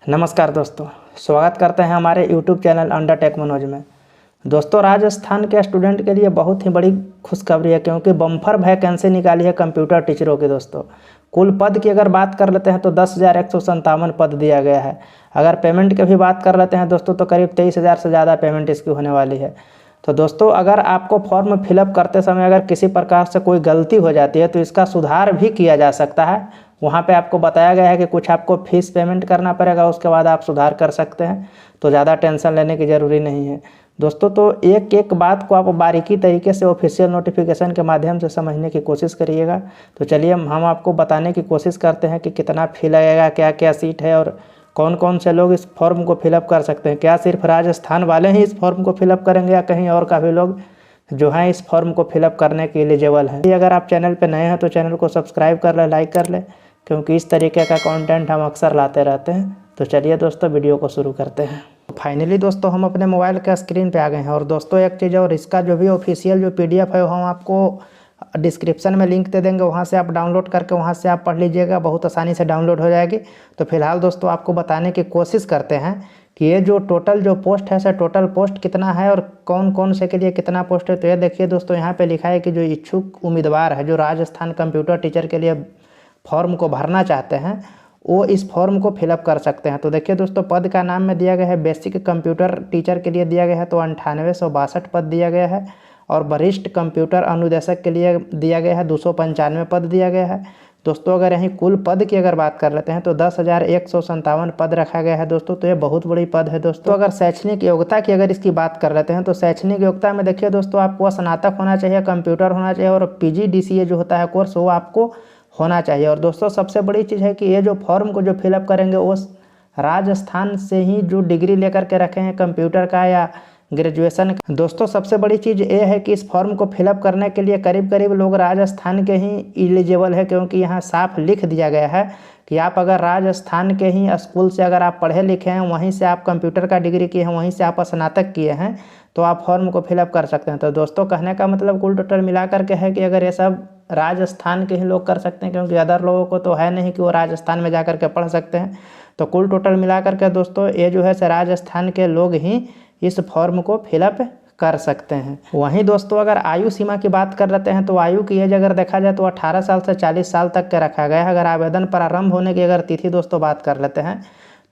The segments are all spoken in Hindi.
नमस्कार दोस्तों, स्वागत करते हैं हमारे YouTube channel under tech Manoj में। दोस्तों, राजस्थान के स्टूडेंट के लिए बहुत ही बड़ी खुशखबरी है क्योंकि बम्पर वैकेंसी निकाली है कंप्यूटर टीचरों की। दोस्तों, कुल पद की अगर बात कर लेते हैं तो 10,157 पद दिया गया है। अगर पेमेंट की भी बात कर लेते हैं दोस्तों तो करीब 23,000 से ज़्यादा पेमेंट इसकी होने वाली है। तो दोस्तों, अगर आपको फॉर्म फिलअप करते समय अगर किसी प्रकार से कोई गलती हो जाती है तो इसका सुधार भी किया जा सकता है। वहाँ पे आपको बताया गया है कि कुछ आपको फीस पेमेंट करना पड़ेगा, उसके बाद आप सुधार कर सकते हैं। तो ज़्यादा टेंशन लेने की ज़रूरी नहीं है दोस्तों। तो एक एक बात को आप बारीकी तरीके से ऑफिशियल नोटिफिकेशन के माध्यम से समझने की कोशिश करिएगा। तो चलिए हम आपको बताने की कोशिश करते हैं कि कितना फ़ी लगेगा, क्या क्या सीट है और कौन कौन से लोग इस फॉर्म को फिलअप कर सकते हैं। क्या सिर्फ राजस्थान वाले ही इस फॉर्म को फिलअप करेंगे या कहीं और का भी लोग जो हैं इस फॉर्म को फिलअप करने के एलिजिबल हैं। अगर आप चैनल पर नए हैं तो चैनल को सब्सक्राइब कर लें, लाइक कर लें, क्योंकि इस तरीके का कंटेंट हम अक्सर लाते रहते हैं। तो चलिए दोस्तों, वीडियो को शुरू करते हैं। फाइनली दोस्तों, हम अपने मोबाइल के स्क्रीन पे आ गए हैं। और दोस्तों, एक चीज़ और, इसका जो भी ऑफिशियल जो PDF है वो हम आपको डिस्क्रिप्शन में लिंक दे देंगे, वहाँ से आप डाउनलोड करके वहाँ से आप पढ़ लीजिएगा, बहुत आसानी से डाउनलोड हो जाएगी। तो फिलहाल दोस्तों, आपको बताने की कोशिश करते हैं कि ये जो टोटल जो पोस्ट है सर, टोटल पोस्ट कितना है और कौन कौन से के लिए कितना पोस्ट है। तो ये देखिए दोस्तों, यहाँ पे लिखा है कि जो इच्छुक उम्मीदवार है जो राजस्थान कंप्यूटर टीचर के लिए फॉर्म को भरना चाहते हैं वो इस फॉर्म को फिलअप कर सकते हैं। तो देखिए दोस्तों, पद का नाम में दिया गया है बेसिक कंप्यूटर टीचर के लिए दिया गया है तो 9862 पद दिया गया है। और वरिष्ठ कंप्यूटर अनुदेशक के लिए दिया गया है 295 पद दिया गया है। दोस्तों, अगर यहीं कुल पद की अगर बात कर लेते हैं तो 10,157 पद रखा गया है दोस्तों। तो ये बहुत बड़ी पद है दोस्तों। अगर शैक्षणिक योग्यता की अगर इसकी बात कर लेते हैं तो शैक्षणिक योग्यता में देखिए दोस्तों, आपको स्नातक होना चाहिए, कंप्यूटर होना चाहिए और PGDCA जो होता है कोर्स वो आपको होना चाहिए। और दोस्तों, सबसे बड़ी चीज़ है कि ये जो फॉर्म को जो फिलअप करेंगे वो राजस्थान से ही जो डिग्री लेकर के रखे हैं कंप्यूटर का या ग्रेजुएशन। दोस्तों, सबसे बड़ी चीज़ ये है कि इस फॉर्म को फिलअप करने के लिए करीब करीब लोग राजस्थान के ही एलिजिबल है, क्योंकि यहाँ साफ लिख दिया गया है कि आप अगर राजस्थान के ही स्कूल से अगर आप पढ़े लिखे हैं, वहीं से आप कंप्यूटर का डिग्री किए हैं, वहीं से आप स्नातक किए हैं तो आप फॉर्म को फिलअप कर सकते हैं। तो दोस्तों, कहने का मतलब कुल टोटल मिला करके है कि अगर ये सब राजस्थान के ही लोग कर सकते हैं, क्योंकि अदर लोगों को तो है नहीं कि वो राजस्थान में जा कर के पढ़ सकते हैं। तो कुल टोटल मिला करके दोस्तों, ये जो है राजस्थान के लोग ही इस फॉर्म को फिलअप कर सकते हैं। वहीं दोस्तों, अगर आयु सीमा की बात कर लेते हैं तो आयु की एज अगर देखा जाए तो 18 साल से 40 साल तक के रखा गया है। अगर आवेदन प्रारंभ होने की अगर तिथि दोस्तों बात कर लेते हैं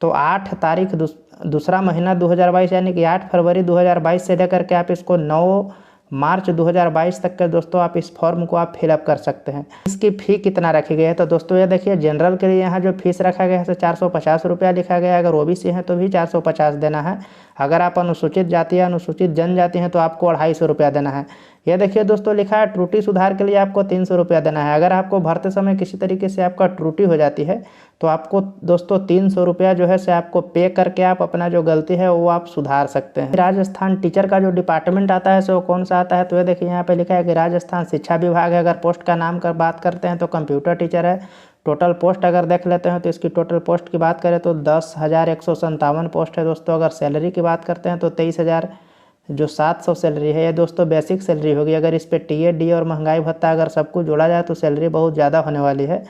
तो 8 तारीख दूसरा महीना 2022 यानी कि 8 फरवरी 2022 से लेकर के आप इसको 9 मार्च 2022 तक के दोस्तों आप इस फॉर्म को आप फिलअप कर सकते हैं। इसकी फ़ी कितना रखी गई है तो दोस्तों, ये देखिए जनरल के लिए यहाँ जो फीस रखा गया है तो 450 रुपया लिखा गया है। अगर OBC है तो भी 450 देना है। अगर आप अनुसूचित जाति या अनुसूचित जनजाति हैं तो आपको 250 रुपया देना है। ये देखिए दोस्तों, लिखा है त्रुटि सुधार के लिए आपको 300 रुपया देना है। अगर आपको भरते समय किसी तरीके से आपका त्रुटि हो जाती है तो आपको दोस्तों 300 रुपया जो है से आपको पे करके आप अपना जो गलती है वो आप सुधार सकते हैं। राजस्थान टीचर का जो डिपार्टमेंट आता है सो कौन सा आता है तो ये देखिए यहाँ पे लिखा है कि राजस्थान शिक्षा विभाग है। अगर पोस्ट का नाम कर बात करते हैं तो कंप्यूटर टीचर है। टोटल पोस्ट अगर देख लेते हैं तो इसकी टोटल पोस्ट की बात करें तो 10,157 पोस्ट है दोस्तों। अगर सैलरी की बात करते हैं तो 23,700 सैलरी है। ये दोस्तों बेसिक सैलरी होगी। अगर इस पर TAD और महंगाई भत्ता अगर सब कुछ जोड़ा जाए तो सैलरी बहुत ज़्यादा होने वाली है।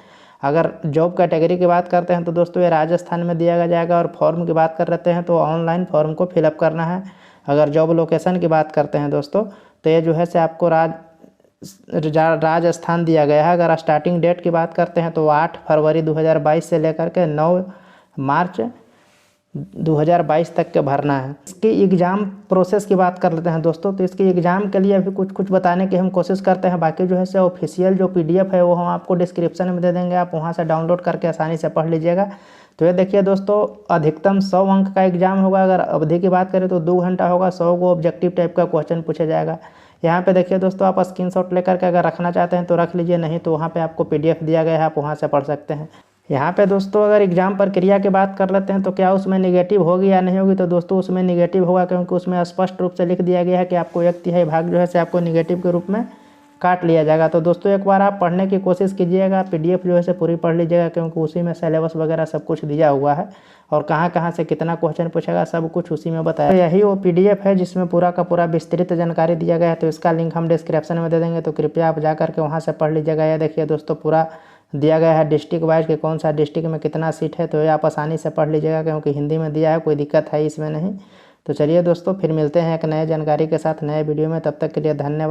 अगर जॉब कैटेगरी की बात करते हैं तो दोस्तों ये राजस्थान में दिया जाएगा। और फॉर्म की बात कर लेते हैं तो ऑनलाइन फॉर्म को फिलअप करना है। अगर जॉब लोकेशन की बात करते हैं दोस्तों तो ये जो है से आपको राजस्थान दिया गया है। अगर स्टार्टिंग डेट की बात करते हैं तो 8 फरवरी 2022 से लेकर के 9 मार्च 2022 तक के भरना है। इसकी एग्ज़ाम प्रोसेस की बात कर लेते हैं दोस्तों, तो इसकी एग्ज़ाम के लिए अभी कुछ बताने की हम कोशिश करते हैं। बाकी जो है से ऑफिशियल जो PDF है वो हम आपको डिस्क्रिप्शन में दे देंगे, आप वहाँ से डाउनलोड करके आसानी से पढ़ लीजिएगा। तो ये देखिए दोस्तों, अधिकतम 100 अंक का एग्ज़ाम होगा। अगर अवधि की बात करें तो 2 घंटा होगा। 100 को ऑब्जेक्टिव टाइप का क्वेश्चन पूछा जाएगा। यहाँ पे देखिए दोस्तों, आप स्क्रीनशॉट लेकर के अगर रखना चाहते हैं तो रख लीजिए, नहीं तो वहाँ पे आपको PDF दिया गया है, आप वहाँ से पढ़ सकते हैं। यहाँ पे दोस्तों, अगर एग्ज़ाम प्रक्रिया की बात कर लेते हैं तो क्या उसमें निगेटिव होगी या नहीं होगी तो दोस्तों उसमें निगेटिव होगा, क्योंकि उसमें स्पष्ट रूप से लिख दिया गया है कि आपको 1/3 भाग जो है से आपको निगेटिव के रूप में काट लिया जाएगा। तो दोस्तों, एक बार आप पढ़ने की कोशिश कीजिएगा, PDF जो है से पूरी पढ़ लीजिएगा, क्योंकि उसी में सिलेबस वगैरह सब कुछ दिया हुआ है और कहाँ कहाँ से कितना क्वेश्चन पूछेगा सब कुछ उसी में बताया। तो यही वो PDF है जिसमें पूरा का पूरा विस्तृत जानकारी दिया गया है। तो इसका लिंक हम डिस्क्रिप्शन में दे देंगे, तो कृपया आप जा करके वहाँ से पढ़ लीजिएगा। यह देखिए दोस्तों, पूरा दिया गया है डिस्ट्रिक्ट वाइज कि कौन सा डिस्ट्रिक्ट में कितना सीट है, तो ये आप आसानी से पढ़ लीजिएगा क्योंकि हिंदी में दिया है, कोई दिक्कत है इसमें नहीं। तो चलिए दोस्तों, फिर मिलते हैं एक नए जानकारी के साथ नए वीडियो में। तब तक के लिए धन्यवाद।